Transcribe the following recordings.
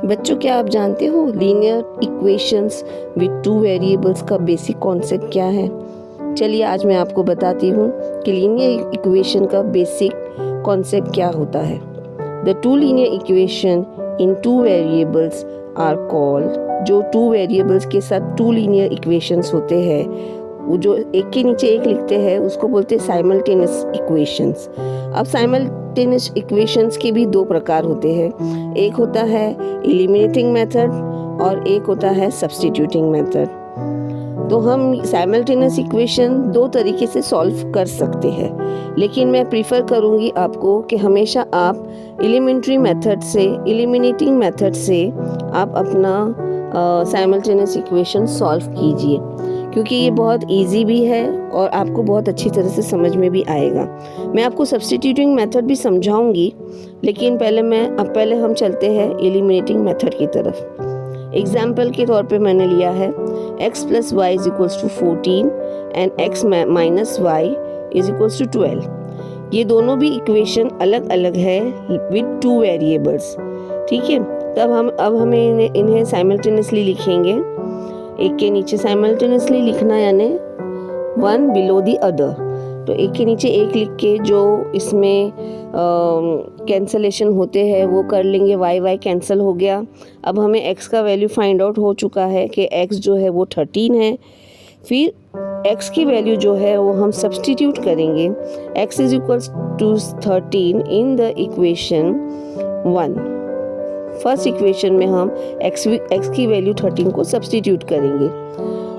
बच्चों, क्या आप जानते हो linear equations with two variables का बेसिक कॉन्सेप्ट क्या है? चलिए आज मैं आपको बताती हूँ कि लीनियर इक्वेशन का बेसिक कॉन्सेप्ट क्या होता है। The two linear equation in two variables are called, जो टू वेरिएबल्स के साथ टू लीनियर इक्वेशंस होते हैं, वो जो एक के नीचे एक लिखते हैं, उसको बोलते हैं साइमल्टेनियस इक्वेशंस। अब साइमल्टेनियस इक्वेशंस के भी दो प्रकार होते हैं, एक होता है एलिमिनेटिंग मेथड और एक होता है सब्स्टिट्यूटिंग मेथड। तो हम साइमल्टेनियस इक्वेशन दो तरीके से सॉल्व कर सकते हैं, लेकिन मैं प्रीफर करूँगी आपको कि हमेशा आप एलिमेंट्री मेथड से, एलिमिनेटिंग मेथड से आप अपना साइमल्टेनियस इक्वेशन सॉल्व कीजिए, क्योंकि ये बहुत इजी भी है और आपको बहुत अच्छी तरह से समझ में भी आएगा। मैं आपको सब्स्टिट्यूटिंग मेथड भी समझाऊंगी, लेकिन पहले हम चलते हैं एलिमिनेटिंग मेथड की तरफ। एग्जाम्पल के तौर पे मैंने लिया है x + y = 14 and x - y = 12। ये दोनों भी इक्वेशन अलग अलग है विद टू वेरिएबल्स, ठीक है। तब हम इन्हें साइमल्टेनियसली लिखेंगे, एक के नीचे साइमल्टेनियसली लिखना, यानी वन बिलो द अदर। तो एक के नीचे एक लिख के जो इसमें कैंसलेशन होते हैं वो कर लेंगे, y कैंसिल हो गया। अब हमें x का वैल्यू फाइंड आउट हो चुका है कि x जो है वो 13 है। फिर x की वैल्यू जो है वो हम सब्स्टिट्यूट करेंगे, x = 13 in the equation 1। First equation में हम x की वैल्यू 13 को सब्स्टिट्यूट करेंगे,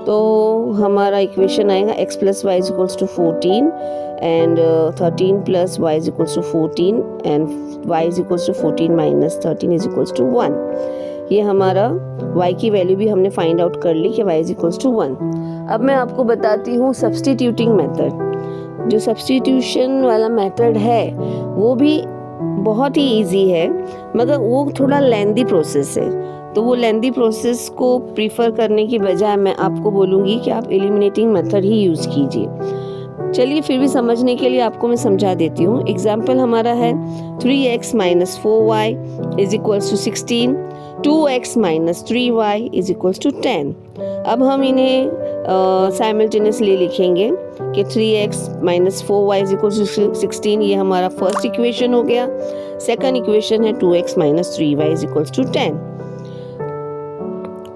तो हमारा इक्वेशन आएगा x + y = 14 and 13 + y = 14 and y = 14 - 13 = 1। ये हमारा y की वैल्यू भी हमने फाइंड आउट कर ली कि y = 1। अब मैं आपको बताती हूँ सब्स्टिट्यूटिंग मेथड। जो सब्स्टिट्यूशन वाला मेथड है वो भी बहुत ही इजी है, मगर वो थोड़ा लेंदी प्रोसेस है। तो वो लेंदी प्रोसेस को प्रीफर करने की बजाय मैं आपको बोलूँगी कि आप एलिमिनेटिंग मेथड ही यूज़ कीजिए। चलिए फिर भी समझने के लिए आपको मैं समझा देती हूँ। एग्जाम्पल हमारा है 3x - 4y = 16, 2x - 3y = 10। अब हम इन्हें साइमल्टेनियसली लिखेंगे कि 3x - 4y = 16, ये हमारा फर्स्ट इक्वेशन हो गया। सेकंड इक्वेशन है 2x - 3y = 10।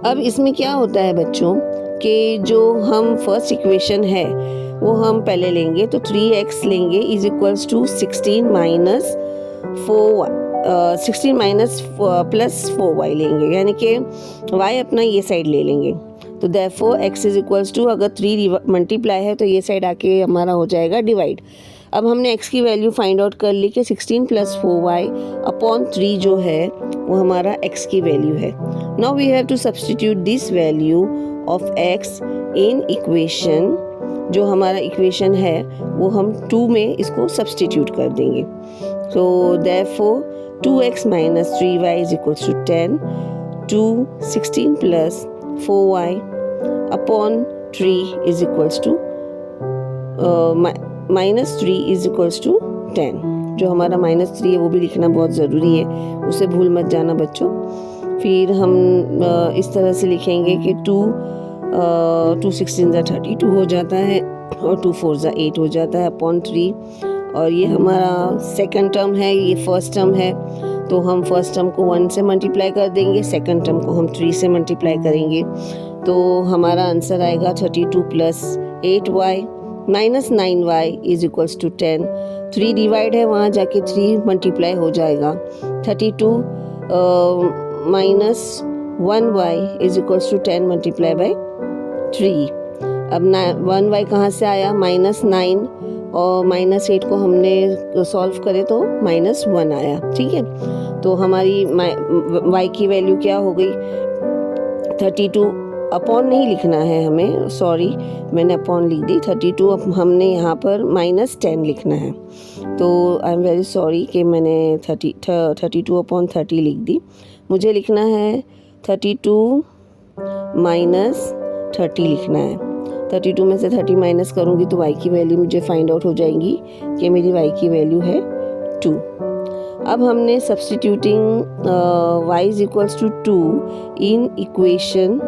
अब इसमें क्या होता है बच्चों कि जो हम फर्स्ट इक्वेशन है वो हम पहले लेंगे, तो 3x लेंगे = 16 + 4y लेंगे, यानी कि y अपना ये साइड ले लेंगे। तो देयरफॉर x = अगर 3 मल्टीप्लाई है तो ये साइड आके हमारा हो जाएगा डिवाइड। अब हमने x की वैल्यू फाइंड आउट कर ली कि 16 + 4y/3 जो है वो हमारा x की वैल्यू है। Now we have to substitute this value of x in equation, जो हमारा इक्वेशन है वो हम 2 में इसको सब्स्टिट्यूट कर देंगे। तो therefore 2x - 3y = 10 to 16 + 4y/3 -3 = 10। जो हमारा -3 है वो भी लिखना बहुत ज़रूरी है, उसे भूल मत जाना बच्चों। फिर हम इस तरह से लिखेंगे कि 2 16 = 32 हो जाता है और 2 4 = 8 हो जाता है /3। और ये हमारा सेकंड टर्म है, ये फर्स्ट टर्म है, तो हम फर्स्ट टर्म को 1 से मल्टीप्लाई कर देंगे, सेकंड टर्म को हम 3 से मल्टीप्लाई करेंगे। तो हमारा आंसर आएगा 32 + 8y - 9y = 10। 3 डिवाइड है, वहाँ जाके 3 मल्टीप्लाई हो जाएगा। 32 - 1y = 10 × 3। अब 1y कहाँ से आया? -9 और -8 को हमने सॉल्व करे तो -1 आया, ठीक है। तो हमारी y की वैल्यू क्या हो गई? 32 अपॉन नहीं लिखना है हमें, सॉरी मैंने अपॉन लिख दी। 32 अब हमने यहाँ पर -10 लिखना है, तो आई एम वेरी सॉरी कि मैंने 32/30 लिख दी। मुझे लिखना है 32 - 30 लिखना है। 32 में से 30 माइनस करूँगी तो y की वैल्यू मुझे फाइंड आउट हो जाएगी कि मेरी y की वैल्यू है 2। अब हमने substituting y is equals to 2 in equation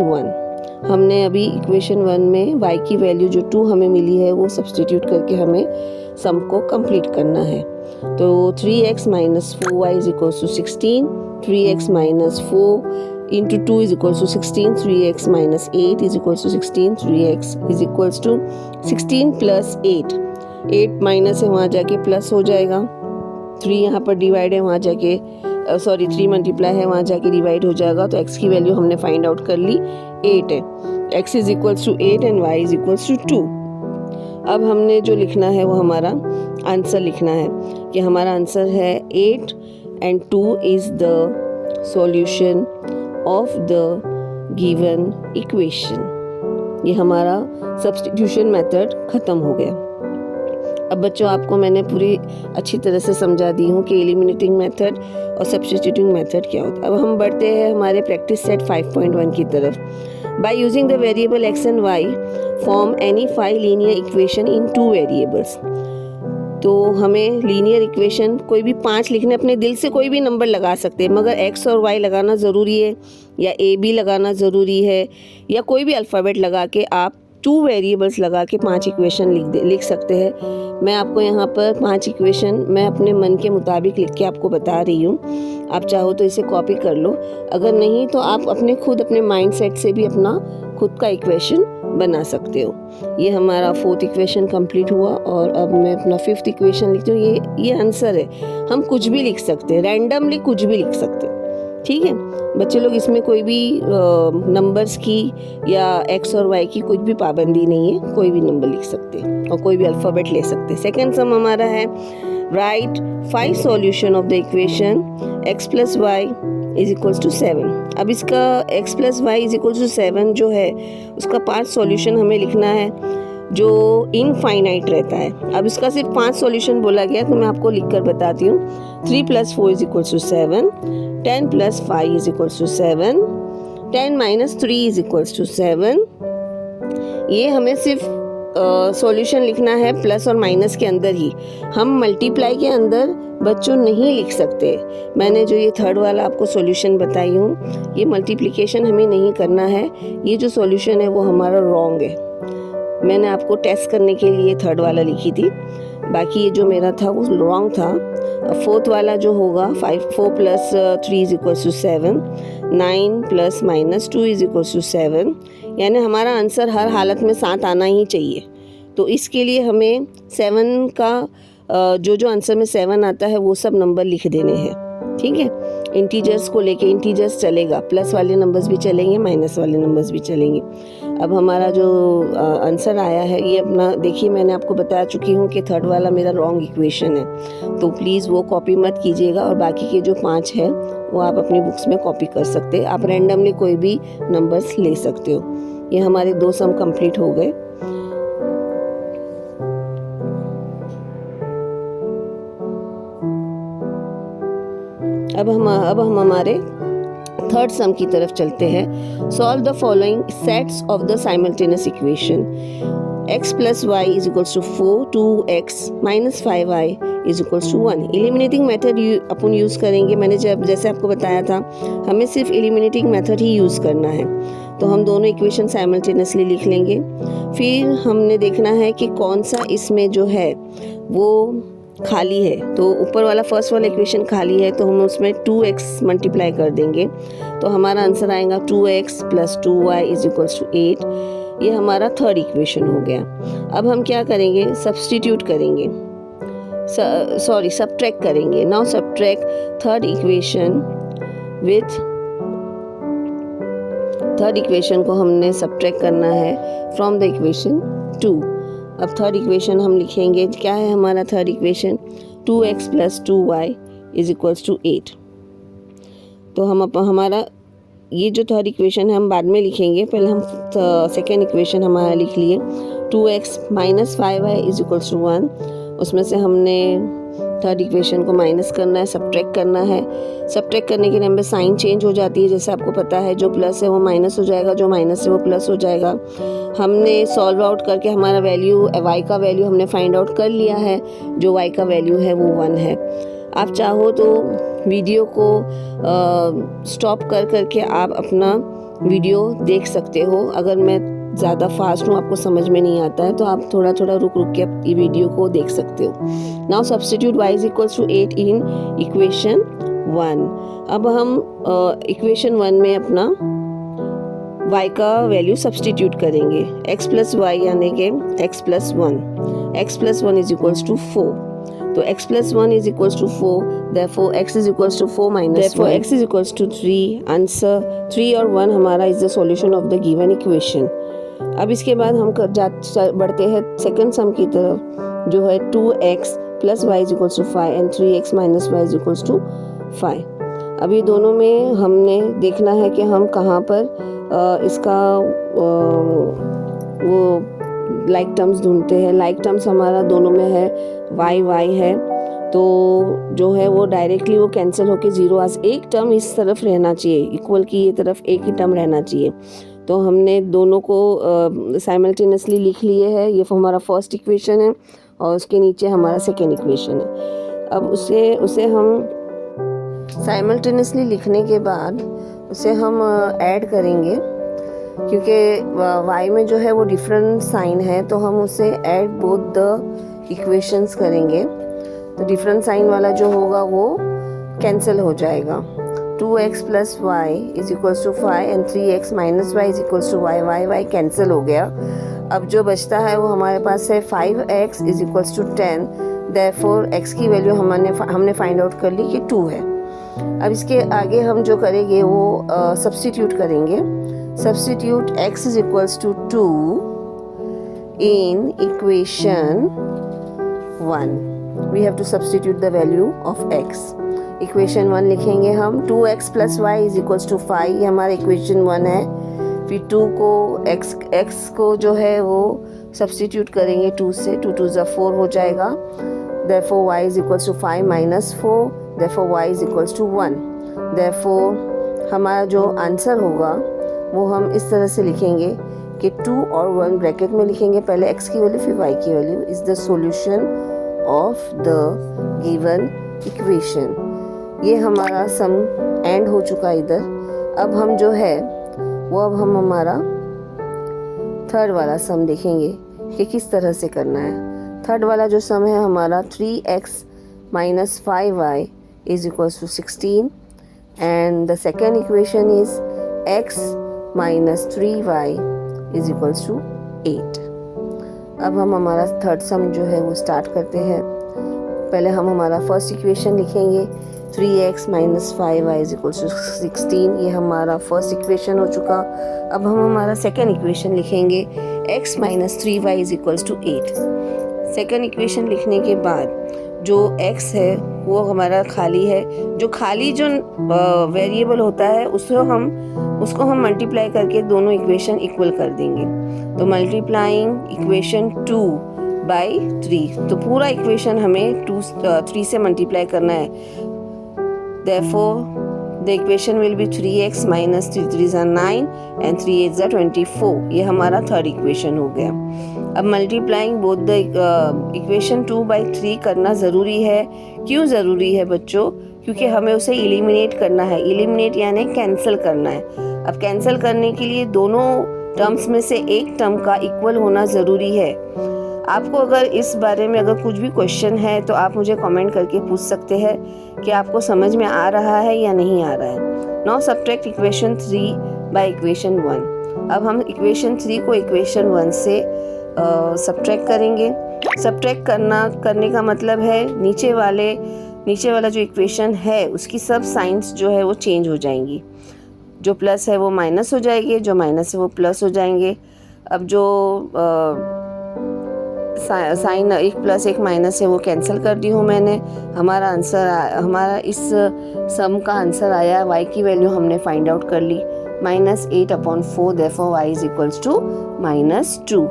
1, हमने अभी इक्वेशन 1 में y की वैल्यू जो 2 हमें मिली है वो सब्सटीट्यूट करके हमें सम को कंप्लीट करना है। तो 3x minus 4y is equals to 16, 3x minus 4 into 2 is equals to 16, 3x minus 8 is equals to 16, 3x is equals to 16 plus 8 minus है वहाँ जाके प्लस हो जाएगा, 3 यहाँ पर डिवाइड है वहाँ जाके 3 मल्टीप्लाई है वहाँ जाके डिवाइड हो जाएगा। तो x की वैल्यू हमने फाइंड आउट कर ली, 8 है। x is equals to 8 and y is equals to 2। अब हमने जो लिखना है वो हमारा आंसर लिखना है कि हमारा आंसर है 8 and 2 is the solution of the given equation. ये हमारा सब्स्टिट्यूशन मेथड ख़त्म हो गया। अब बच्चों आपको मैंने पूरी अच्छी तरह से समझा दी हूँ कि एलिमिनेटिंग मेथड और सब्स्टिट्यूटिंग मेथड क्या होता है। अब हम बढ़ते हैं हमारे प्रैक्टिस सेट 5.1 की तरफ। By using the variable x and y form any 5 linear equation in 2 variables. तो हमें लीनियर इक्वेशन कोई भी 5 लिखने, अपने दिल से कोई भी नंबर लगा सकते हैं, मगर x और y लगाना ज़रूरी है या a b लगाना ज़रूरी है या कोई भी अल्फ़ाबेट लगा के आप 2 वेरिएबल्स लगा के 5 इक्वेशन लिख सकते हैं। मैं आपको यहाँ पर 5 इक्वेशन मैं अपने मन के मुताबिक लिख के आपको बता रही हूँ। आप चाहो तो इसे कॉपी कर लो, अगर नहीं तो आप अपने माइंड सेट से भी अपना खुद का इक्वेशन बना सकते हो। ये हमारा 4th इक्वेशन कंप्लीट हुआ और अब मैं अपना 5th इक्वेशन लिखती हूँ। ये आंसर है, हम कुछ भी लिख सकते हैं, रैंडमली कुछ भी लिख सकते हैं, ठीक है बच्चे लोग। इसमें कोई भी नंबर्स की या x और y की कुछ भी पाबंदी नहीं है, कोई भी नंबर लिख सकते हैं और कोई भी अल्फ़ाबेट ले सकते हैं। सेकेंड सम हमारा है right 5 solution of the equation x plus y is equals to 7। अब इसका x plus y is equals to 7 जो है उसका 5 सॉल्यूशन हमें लिखना है जो इनफाइनाइट रहता है। अब इसका सिर्फ 5 सॉल्यूशन बोला गया तो मैं आपको लिख कर बताती हूँ। 3 plus 4 is equals to 7, 10 plus 5 is equals to 7, 10 minus 3 is equals to 7। ये हमें सिर्फ सॉल्यूशन लिखना है प्लस और माइनस के अंदर ही, हम मल्टीप्लाई के अंदर बच्चों नहीं लिख सकते। मैंने जो ये 3rd वाला आपको सॉल्यूशन बताई हूँ, ये मल्टीप्लिकेशन हमें नहीं करना है, ये जो सॉल्यूशन है वो हमारा रॉन्ग है। मैंने आपको टेस्ट करने के लिए 3rd वाला लिखी थी, बाकी ये जो मेरा था वो रॉन्ग था। 4th वाला जो होगा 4 plus 3 is equals to 7, 9 plus minus 2 is equals to 7, यानी हमारा आंसर हर हालत में 7 आना ही चाहिए। तो इसके लिए हमें 7 का जो आंसर में 7 आता है वो सब नंबर लिख देने हैं, ठीक है। इंटीजर्स को लेके इंटीजर्स चलेगा, प्लस वाले नंबर्स भी चलेंगे, माइनस वाले नंबर्स भी चलेंगे। अब हमारा जो आंसर आया है ये अपना देखिए, मैंने आपको बता चुकी हूँ कि 3rd वाला मेरा रॉन्ग इक्वेशन है, तो प्लीज़ वो कॉपी मत कीजिएगा। और बाकी के जो 5 है वो आप अपनी बुक्स में कॉपी कर सकते हैं। आप रैंडमली कोई भी नंबर्स ले सकते हो। ये हमारे 2 सम कंप्लीट हो गए। अब हम हमारे 3rd सम की तरफ चलते हैं। Solve the following sets of the simultaneous equation x plus y is equals to 4, 2x minus 5y is equals to 1। Eliminating method अपन यूज़ करेंगे। मैंने जैसे आपको बताया था हमें सिर्फ एलिमिनेटिंग मेथड ही यूज़ करना है। तो हम दोनों इक्वेशन साइमल्टेनियसली लिख लेंगे। फिर हमने देखना है कि कौन सा इसमें जो है वो खाली है। तो ऊपर वाला फर्स्ट वाला इक्वेशन खाली है तो हम उसमें 2x मल्टीप्लाई कर देंगे, तो हमारा आंसर आएगा 2x plus 2y is equals to 8। ये हमारा 3rd इक्वेशन हो गया। अब हम क्या करेंगे, सब्स्टिट्यूट करेंगे, सब्ट्रैक्ट करेंगे। Now subtract 3rd equation with 3rd equation को हमने सब्ट्रैक्ट करना है फ्रॉम द इक्वेशन 2। अब 3rd इक्वेशन हम लिखेंगे, क्या है हमारा 3rd equation, 2x plus 2y is equals to 8। तो हम हमारा ये जो 3rd इक्वेशन है हम बाद में लिखेंगे, पहले हम 2nd इक्वेशन हमारा लिख लिए। 2x minus 5y is equals to 1, उसमें से हमने थर्ड इक्वेशन को माइनस करना है, सब्ट्रैक्ट करना है। सब्ट्रैक्ट करने के टाइम पे साइन चेंज हो जाती है, जैसे आपको पता है जो प्लस है वो माइनस हो जाएगा, जो माइनस है वो प्लस हो जाएगा। हमने सॉल्व आउट करके हमारा वैल्यू y का वैल्यू हमने फाइंड आउट कर लिया है, जो y का वैल्यू है वो 1 है। आप चाहो तो वीडियो को स्टॉप कर करके आप अपना वीडियो देख सकते हो। अगर मैं ज़्यादा फास्ट हूँ, आपको समझ में नहीं आता है, तो आप थोड़ा थोड़ा रुक रुक के ये वीडियो को देख सकते हो। Now substitute y is equals to 8 in equation 1। अब हम इक्वेशन 1 में अपना y का वैल्यू सब्स्टिट्यूट करेंगे। x प्लस वाई यानी कि x plus 1 is equals to 4। तो x plus 1 is equals to 4, therefore x is equals to 4 minus 1, x is equals to 3। Answer 3 और 1 हमारा is the solution of the given equation. अब इसके बाद हम बढ़ते हैं सेकंड सम की तरफ, जो है 2x plus y is equals to 5 and 3x minus y is equals to 5। अब ये दोनों में हमने देखना है कि हम कहाँ पर इसका वो लाइक टर्म्स ढूंढते हैं। लाइक टर्म्स हमारा दोनों में है, y है, तो जो है वो डायरेक्टली वो कैंसिल होके 0 आज एक टर्म इस तरफ रहना चाहिए, इक्वल की ये तरफ एक ही टर्म रहना चाहिए। तो हमने दोनों को साइमल्टेनियसली लिख लिए है। ये हमारा फर्स्ट इक्वेशन है और उसके नीचे हमारा सेकेंड इक्वेशन है। अब उसे हम साइमल्टेनियसली लिखने के बाद उसे हम ऐड करेंगे, क्योंकि y में जो है वो डिफरेंट साइन है, तो हम उसे ऐड बोथ द इक्वेशंस करेंगे। तो डिफरेंट साइन वाला जो होगा वो कैंसिल हो जाएगा। 2x plus y is equals to 5 and 3x minus y is equals to y cancel हो गया। अब जो बचता है वो हमारे पास है 5x is equals to 10, therefore x की वैल्यू हमने फाइंड आउट कर ली कि 2 है। अब इसके आगे हम जो करेंगे वो सब्स्टिट्यूट करेंगे। Substitute x is equals to 2 in equation 1. We have to substitute the value of x. Equation 1 लिखेंगे हम 2x plus y is equals to 5, ये हमारा equation 1 है। फिर 2 को x को जो है वो substitute करेंगे 2 से, 2 2 ज़ा 4 हो जाएगा। Therefore y is equals to 5 minus 4, therefore y is equals to 1. Therefore हमारा जो आंसर होगा वो हम इस तरह से लिखेंगे कि 2 और 1 ब्रैकेट में लिखेंगे, पहले x की वैल्यू फिर y की value is the solution of the given equation. ये हमारा सम एंड हो चुका इधर। अब हम जो है वो अब हम हमारा थर्ड वाला सम देखेंगे कि किस तरह से करना है। थर्ड वाला जो सम है हमारा 3x minus 5y is equals to 16 and the second equation is x minus 3y is equals to 8। अब हम हमारा थर्ड सम जो है वो स्टार्ट करते हैं। पहले हम हमारा फर्स्ट इक्वेशन लिखेंगे 3x minus 5y is equals to 16, ये हमारा फर्स्ट इक्वेशन हो चुका। अब हम हमारा सेकेंड इक्वेशन लिखेंगे x minus 3y is equals to 8। Second equation लिखने के बाद जो x है वो हमारा खाली है, जो खाली जो वेरिएबल होता है उसको हम मल्टीप्लाई करके दोनों इक्वेशन इक्वल कर देंगे। तो मल्टीप्लाइंग इक्वेशन 2 बाई 3, तो पूरा इक्वेशन हमें 3 से मल्टीप्लाई करना है। Therefore the equation will be 3x minus 3 3s are 9 and 3 8s are 24। ये हमारा थर्ड इक्वेशन हो गया। अब multiplying both the equation 2 by 3 करना ज़रूरी है। क्यों ज़रूरी है बच्चों? क्योंकि हमें उसे एलिमिनेट करना है। एलिमिनेट यानी कैंसिल करना है। अब कैंसिल करने के लिए दोनों टर्म्स में से एक टर्म का इक्वल होना ज़रूरी है। आपको अगर इस बारे में अगर कुछ भी क्वेश्चन है तो आप मुझे कमेंट करके पूछ सकते हैं कि आपको समझ में आ रहा है या नहीं आ रहा है। Now subtract equation 3 by equation 1। अब हम इक्वेशन 3 को इक्वेशन 1 से सब्ट्रैक्ट करेंगे। सब्ट्रैक्ट करने का मतलब है नीचे वाला जो इक्वेशन है उसकी सब साइंस जो है वो चेंज हो जाएंगी। जो प्लस है वो माइनस हो जाएंगे, जो माइनस है वो प्लस हो जाएंगे। अब जो साइन एक प्लस एक माइनस है वो कैंसिल कर दी हूँ मैंने। हमारा इस सम का आंसर आया, y की वैल्यू हमने फाइंड आउट कर ली -8/4, therefore y is equals to -2।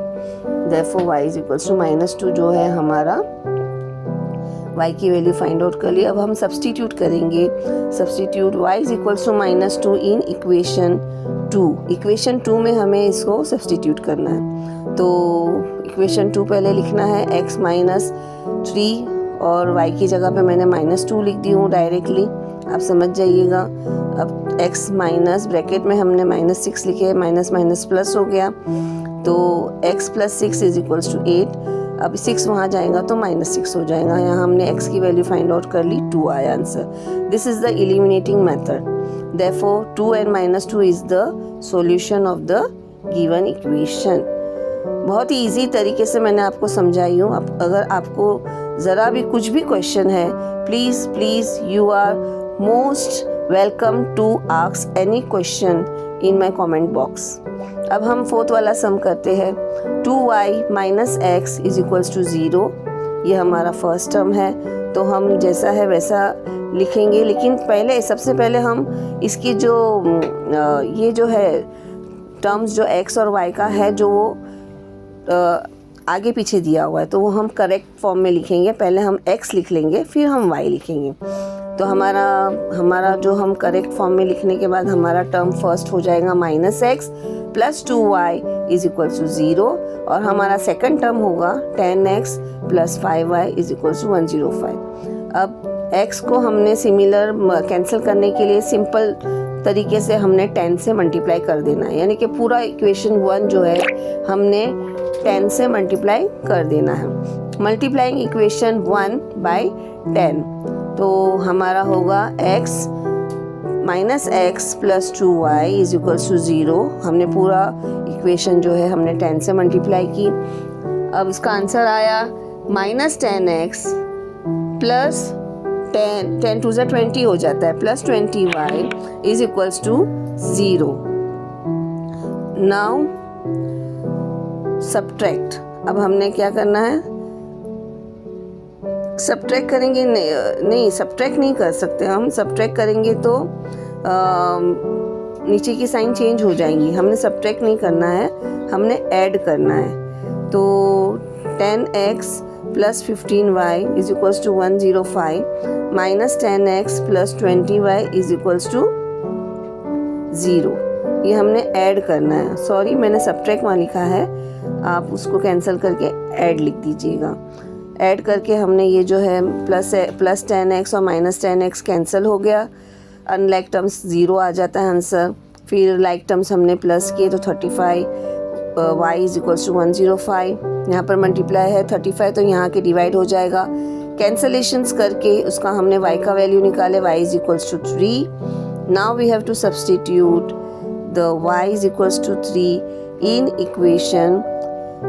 therefore y is equals to -2 जो है हमारा y की वैल्यू फाइंड आउट कर ली। अब हम सब्सटीट्यूट करेंगे। Substitute y is equals to -2 in equation 2। Equation 2 में हमें इसको सब्सटीट्यूट करना है। तो इक्वेशन 2 पहले लिखना है x -3 और y की जगह पे मैंने -2 लिख दी हूँ डायरेक्टली, आप समझ जाइएगा। अब x माइनस ब्रैकेट में हमने -6 लिखे, माइनस माइनस प्लस हो गया, तो x + 6 इज इक्वल्स टू 8। अब 6 वहाँ जाएगा तो -6 हो जाएगा। यहाँ हमने x की वैल्यू फाइंड आउट कर ली, 2 आया answer. This is the eliminating method, therefore 2 and -2 is the solution of the given equation. बहुत ही इजी तरीके से मैंने आपको समझाई हूँ। अगर आपको ज़रा भी कुछ भी क्वेश्चन है, please you are most welcome to ask any question in my comment box. अब हम फोर्थ वाला सम करते हैं। 2y - x is equals to 0। ये हमारा फर्स्ट टर्म है, तो हम जैसा है वैसा लिखेंगे, लेकिन सबसे पहले हम इसकी जो ये जो है टर्म्स जो x और y का है, जो वो आगे पीछे दिया हुआ है, तो वो हम करेक्ट फॉर्म में लिखेंगे। पहले हम x लिख लेंगे, फिर हम y लिखेंगे। तो हमारा जो हम करेक्ट फॉर्म में लिखने के बाद हमारा टर्म फर्स्ट हो जाएगा -x + 2y is equal to 0, और हमारा सेकंड टर्म होगा 10x + 5y is equal to 105। अब x को हमने सिमिलर कैंसिल करने के लिए सिंपल तरीके से हमने 10 से मल्टीप्लाई कर देना है, यानी कि पूरा इक्वेशन 1 जो है हमने 10 से मल्टीप्लाई कर देना है। मल्टीप्लाइंग इक्वेशन 1 बाय 10, तो हमारा होगा x -x + 2y is equals to 0। हमने पूरा इक्वेशन जो है हमने 10 से मल्टीप्लाई की। अब इसका आंसर आया -10x प्लस 10 2 20 हो जाता है, plus 20y is equals to 0। Now subtract. अब हमने क्या करना है, सब्ट्रैक्ट करेंगे, नहीं सब्ट्रैक्ट नहीं कर सकते हम। सब्ट्रैक्ट करेंगे तो नीचे की साइन चेंज हो जाएंगी। हमने सब्ट्रैक्ट नहीं करना है, हमने ऐड करना है। तो 10x + 15y is equals to 105 -10x + 20y is equals to 0। ये हमने ऐड करना है। सॉरी, मैंने सब्ट्रैक्ट वहाँ लिखा है, आप उसको कैंसिल करके ऐड लिख दीजिएगा। ऐड करके हमने ये जो है प्लस 10x और -10x कैंसिल हो गया, अनलाइक टर्म्स 0 आ जाता है आंसर। फिर लाइक टर्म्स हमने प्लस किए तो 35 y इज इक्वल्स टू 105। यहाँ पर मल्टीप्लाई है 35, तो यहाँ के डिवाइड हो जाएगा। कैंसलेशंस करके उसका हमने y का वैल्यू निकाले, y is equals to 3। Now we have to substitute the y is equals to 3 in equation,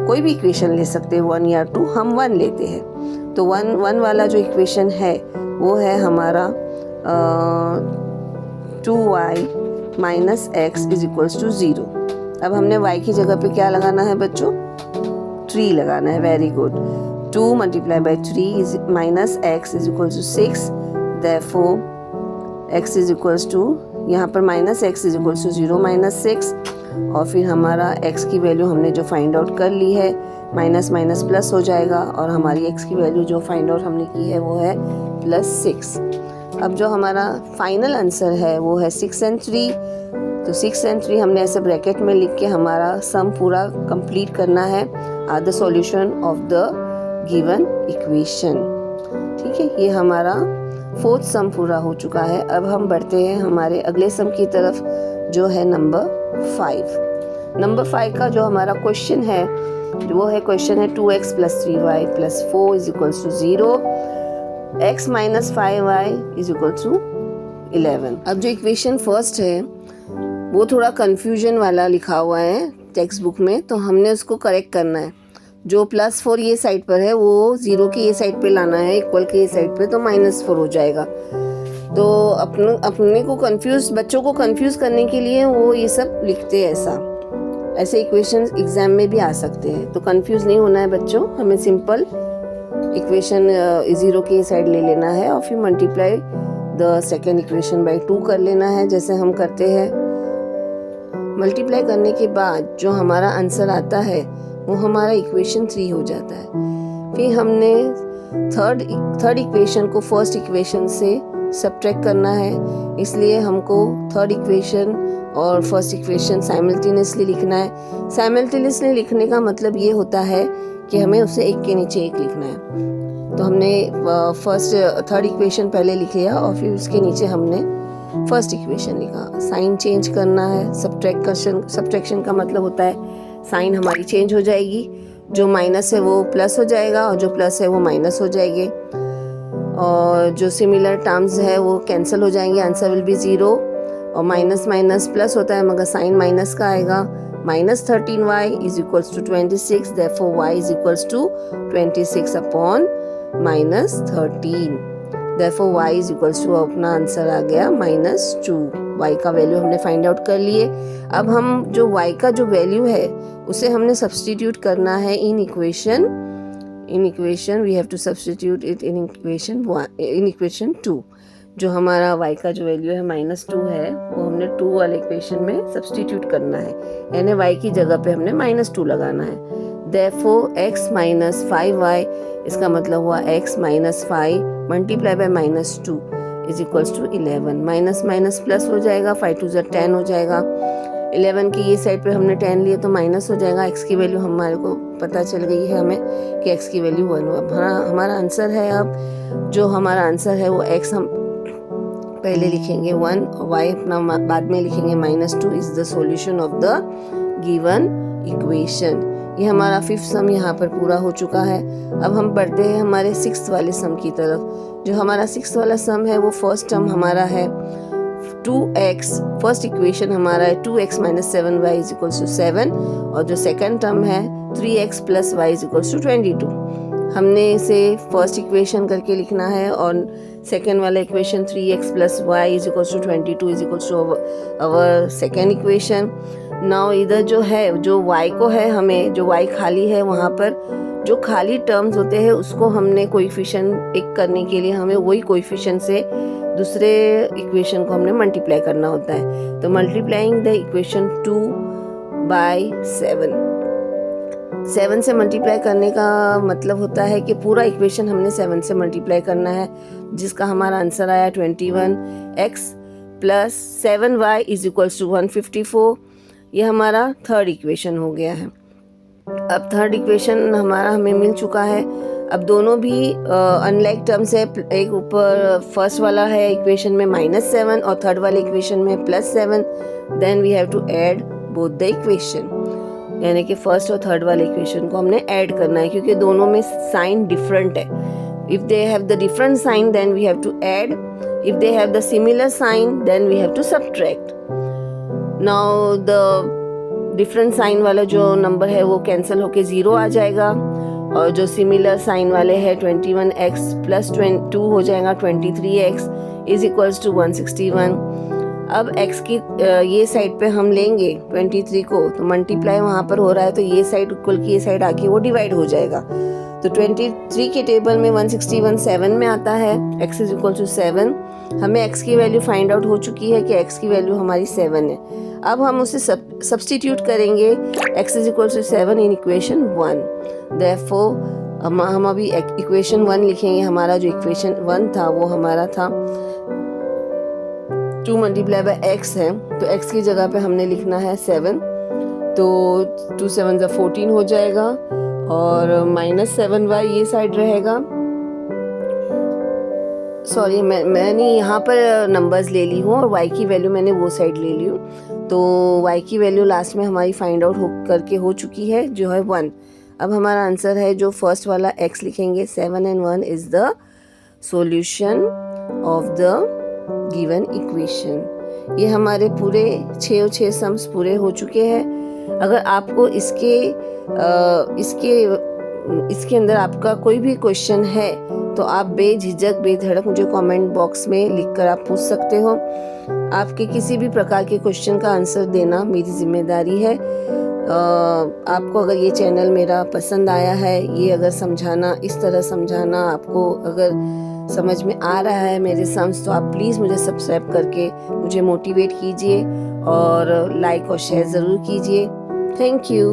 कोई भी इक्वेशन ले सकते हैं 1 या 2, हम 1 लेते हैं। तो 1 वाला जो इक्वेशन है वो है हमारा 2y - x is equals to 0। अब हमने y की जगह पे क्या लगाना है बच्चों, 3 लगाना है। Very good. 2 × 3 -x is equals to 6, therefore x is equals to, यहाँ पर -x इज इक्वल्स टू 0 - 6, और फिर हमारा x की वैल्यू हमने जो फाइंड आउट कर ली है, माइनस माइनस प्लस हो जाएगा, और हमारी x की वैल्यू जो फाइंड आउट हमने की है वो है +6। अब जो हमारा फाइनल आंसर है वो है 6 and 3। तो 6 and 3 हमने ऐसे ब्रैकेट में लिख के हमारा सम पूरा कंप्लीट करना है, are the solution of the given equation. ठीक है, ये हमारा फोर्थ सम पूरा हो चुका है। अब हम बढ़ते हैं हमारे अगले सम की तरफ, जो है नंबर 5। नंबर 5 का जो हमारा क्वेश्चन है वो है 2x + 3y + 4 is equals to 0, x - 5y is equals to 11। अब जो इक्वेशन फर्स्ट है वो थोड़ा कंफ्यूजन वाला लिखा हुआ है टेक्स्ट बुक में, तो हमने उसको करेक्ट करना है। जो +4 ये साइड पर है वो 0 की ये साइड पे लाना है, इक्वल के ये साइड पे, तो -4 हो जाएगा। तो अपने को बच्चों को कंफ्यूज करने के लिए वो ये सब लिखते हैं। ऐसे इक्वेशन एग्जाम में भी आ सकते हैं, तो कंफ्यूज नहीं होना है बच्चों। हमें सिंपल इक्वेशन 0 की साइड ले लेना है और फिर multiply the second equation by 2 कर लेना है, जैसे हम करते हैं। मल्टीप्लाई करने के बाद जो हमारा आंसर आता है वो हमारा इक्वेशन 3 हो जाता है। फिर हमने थर्ड इक्वेशन को फर्स्ट इक्वेशन से सब्ट्रैक्ट करना है, इसलिए हमको थर्ड इक्वेशन और फर्स्ट इक्वेशन साइमल्टेनियसली लिखना है। साइमल्टेनियसली लिखने का मतलब ये होता है कि हमें उसे एक के नीचे एक लिखना है। तो हमने थर्ड इक्वेशन पहले लिख लिया और फिर उसके नीचे हमने फर्स्ट इक्वेशन लिखा। साइन चेंज करना है, सब्ट्रैक्शन का मतलब होता है साइन हमारी चेंज हो जाएगी, जो माइनस है वो प्लस हो जाएगा और जो प्लस है वो माइनस हो जाएंगे, और जो सिमिलर टर्म्स है वो कैंसिल हो जाएंगे, आंसर विल बी 0। और माइनस माइनस प्लस होता है मगर साइन माइनस का आएगा। -13y is equals to 26, therefore y is equals to 26 upon -13, therefore y is equals to, अपना आंसर आ गया -2। y का वैल्यू हमने फाइंड आउट कर लिए। अब हम जो y का जो वैल्यू है उसे हमने सब्स्टिट्यूट करना है in equation we have to substitute it in equation 2। जो हमारा y का जो वैल्यू है -2 है वो हमने 2 वाले इक्वेशन में सब्स्टिट्यूट करना है, यानी y की जगह पे हमने -2 लगाना है। Therefore x minus 5y, इसका मतलब हुआ x minus 5 multiply by -2 is equals to 11। Minus minus plus हो जाएगा, 5 2 10 हो जाएगा। 11 की ये साइड पे हमने 10 लिए तो माइनस हो जाएगा। x की वैल्यू हमारे को पता चल गई है हमें कि x की वैल्यू 1 हुआ। हमारा आंसर है, अब जो हमारा आंसर है वो x हम पहले लिखेंगे 1 और y अपना बाद में लिखेंगे -2 is the solution of the given equation. ये हमारा 5th सम यहाँ पर पूरा हो चुका है। अब हम बढ़ते हैं हमारे 6th वाले सम की तरफ। जो हमारा 6th वाला सम है वो फर्स्ट टर्म हमारा है 2x, फर्स्ट इक्वेशन हमारा है 2x - 7y is equals to 7, और जो सेकंड टर्म है 3x + y is equals to 22। हमने इसे फर्स्ट इक्वेशन करके लिखना है और सेकेंड वाला equation 3x + y is equals to 22 is equals to our second equation. Now इधर जो है, जो y को है, हमें जो y खाली है वहाँ पर जो खाली टर्म्स होते हैं उसको हमने कोएफिशिएंट एक करने के लिए हमें वही कोएफिशिएंट से दूसरे इक्वेशन को हमने मल्टीप्लाई करना होता है। तो मल्टीप्लाइंग द इक्वेशन 2 बाय 7 से मल्टीप्लाई करने का मतलब होता है कि पूरा इक्वेशन हमने 7 से मल्टीप्लाई करना है, जिसका हमारा आंसर आया 21x + 7y is equals to 154। ये हमारा थर्ड इक्वेशन हो गया है। अब थर्ड इक्वेशन हमारा हमें मिल चुका है। अब दोनों भी अनलाइक टर्म्स है। एक ऊपर फर्स्ट वाला है इक्वेशन में -7 और थर्ड वाले इक्वेशन में +7। Then we have to add both the equation, यानी कि फर्स्ट और थर्ड वाले इक्वेशन को हमने ऐड करना है क्योंकि दोनों में साइन डिफरेंट है। If they have the different sign then we have to add, if they have the similar sign then we have to subtract. Now the different sign वाला जो नंबर है वो कैंसिल होके 0 आ जाएगा, और जो सिमिलर साइन वाले है 21x + 2 हो जाएगा 23x इज इक्वल्स टू 161। अब x की ये साइड पे हम लेंगे 23 को, तो मल्टीप्लाई वहाँ पर हो रहा है तो ये साइड इक्वल की ये साइड आके वो डिवाइड हो जाएगा। तो 23 के टेबल में 161 7 में आता है, x इज इक्वल टू 7। हमें x की वैल्यू फाइंड आउट हो चुकी है कि x की वैल्यू हमारी 7 है। अब हम उसे सब्स्टिट्यूट करेंगे x is equal to 7 in equation 1। Therefore हम अभी इक्वेशन 1 लिखेंगे। हमारा जो इक्वेशन 1 था वो हमारा था 2 × x है, तो x की जगह पे हमने लिखना है 7, तो 2 7 14 हो जाएगा और -7y ये साइड रहेगा। सॉरी, मैंने यहाँ पर नंबर्स ले ली हूँ और y की वैल्यू मैंने वो साइड ले ली हूँ। तो y की वैल्यू लास्ट में हमारी फाइंड आउट करके हो चुकी है जो है 1। अब हमारा आंसर है जो फर्स्ट वाला x लिखेंगे 7 and 1 is the solution of the given equation. ये हमारे पूरे 6 सम्स पूरे हो चुके हैं। अगर आपको इसके अंदर आपका कोई भी क्वेश्चन है तो आप बेझिझक बेधड़क मुझे कमेंट बॉक्स में लिखकर आप पूछ सकते हो। आपके किसी भी प्रकार के क्वेश्चन का आंसर देना मेरी जिम्मेदारी है। आपको अगर ये चैनल मेरा पसंद आया है, ये अगर समझाना, इस तरह समझाना आपको अगर समझ में आ रहा है मेरे सम्स, तो आप प्लीज़ मुझे सब्सक्राइब करके मुझे मोटिवेट कीजिए और लाइक और शेयर ज़रूर कीजिए। Thank you.